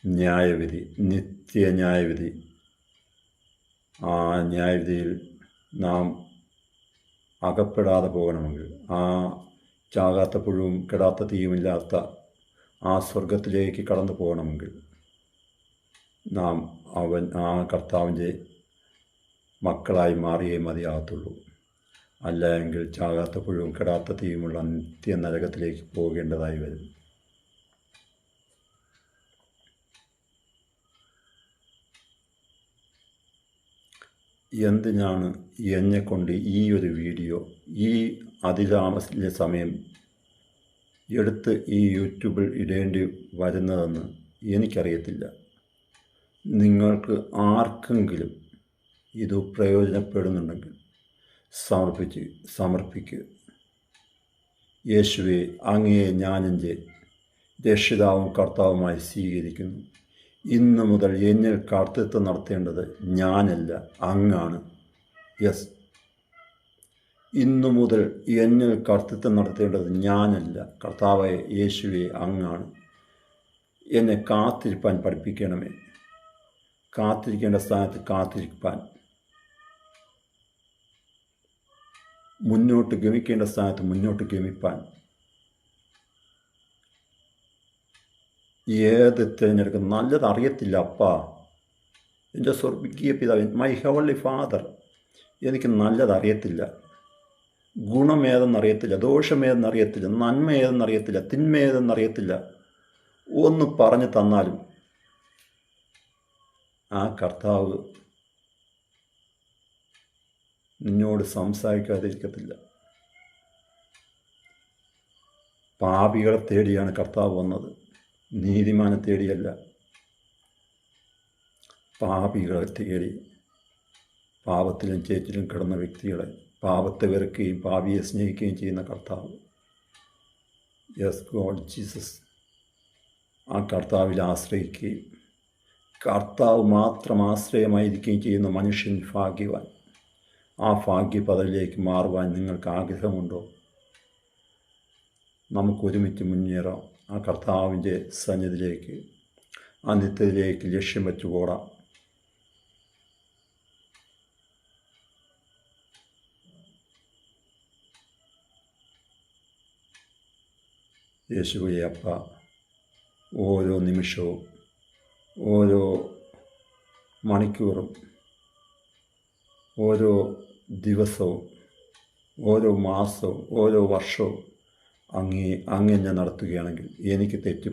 ന്യായവിധി, നിത്യന്യായവിധി. ആ ന്യായവിധിയിൽ നാം അകപ്പെടാതെ പോകണമെങ്കിൽ, ആ ചാകാത്ത പുഴുവും കെടാത്ത തീയുമില്ലാത്ത ആ സ്വർഗത്തിലേക്ക് കടന്നു പോകണമെങ്കിൽ നാം ആ കർത്താവിൻ്റെ മക്കളായി മാറിയേ മതിയാകത്തുള്ളൂ. അല്ല എങ്കിൽ ചാകാത്ത പുഴുവും കെടാത്ത തീയുമുള്ള നിത്യ നരകത്തിലേക്ക് പോകേണ്ടതായി വരും. എന്തിനാണ് എന്നെക്കൊണ്ട് ഈ ഒരു വീഡിയോ ഈ അതിതാമസിച്ച സമയം എടുത്ത് ഈ യൂട്യൂബിൽ ഇടേണ്ടി വരുന്നതെന്ന് എനിക്കറിയത്തില്ല. നിങ്ങൾക്ക് ആർക്കെങ്കിലും ഇത് പ്രയോജനപ്പെടുന്നുണ്ടെങ്കിൽ സമർപ്പിക്കുക. യേശുവേ, അങ്ങയെ ഞാനെൻ്റെ രക്ഷിതാവും കർത്താവുമായി സ്വീകരിക്കുന്നു. ഇന്നു മുതൽ എന്നിൽ കർത്തൃത്വം നടത്തേണ്ടത് ഞാനല്ല, അങ്ങാണ്. യെസ്, ഇന്നു മുതൽ എന്നിൽ കർത്തൃത്വം നടത്തേണ്ടത് ഞാനല്ല, കർത്താവായ യേശുവേ അങ്ങാണ്. എന്നെ കാത്തിരിപ്പാൻ പഠിപ്പിക്കണമേ. കാത്തിരിക്കേണ്ട സ്ഥാനത്ത് കാത്തിരിപ്പാൻ, മുന്നോട്ട് ഗമിക്കേണ്ട സ്ഥാനത്ത് മുന്നോട്ട് ഗമിപ്പാൻ, ഏത് തിരഞ്ഞെടുക്കും നല്ലത് അറിയത്തില്ല അപ്പാ. എൻ്റെ സ്വർഗീയ പിതാവ്, മൈ ഹെവൻലി ഫാദർ, എനിക്ക് നല്ലത് അറിയത്തില്ല. ഗുണമേതെന്നറിയത്തില്ല, ദോഷമേതെന്നറിയത്തില്ല, നന്മ ഏതെന്നറിയത്തില്ല, തിന്മ ഏതെന്നറിയത്തില്ല. ഒന്ന് പറഞ്ഞു തന്നാലും ആ കർത്താവ് നിന്നോട് സംസാരിക്കാതിരിക്കത്തില്ല. പാപികളെ തേടിയാണ് കർത്താവ് വന്നത്, നീതിമാനെ തേടിയല്ല. പാപികളെ തേടി, പാപത്തിലും ചേറ്റിലും കിടന്ന വ്യക്തികളെ, പാപത്തെ വെറുക്കുകയും പാപിയെ സ്നേഹിക്കുകയും ചെയ്യുന്ന കർത്താവ്. Yes God Jesus. ആ കർത്താവിൽ ആശ്രയിക്കുകയും കർത്താവ് മാത്രം ആശ്രയമായിരിക്കുകയും ചെയ്യുന്ന മനുഷ്യൻ ഭാഗ്യവാൻ. ആ ഭാഗ്യപദവിയിലേക്ക് മാറുവാൻ നിങ്ങൾക്ക് ആഗ്രഹമുണ്ടോ? നമുക്കൊരുമിച്ച് മുന്നേറാം. ആ കർത്താവിൻ്റെ സന്നിധിയിലേക്ക്, ആ നിത്യത്തിലേക്ക് ലക്ഷ്യം വെച്ച് ഓടാം. യേശുവേ അപ്പ, ഓരോ നിമിഷവും, ഓരോ മണിക്കൂറും, ഓരോ ദിവസവും, ഓരോ മാസവും, ഓരോ വർഷവും അങ്ങ് എന്നെ നടത്തുകയാണെങ്കിൽ എനിക്ക് തെറ്റ്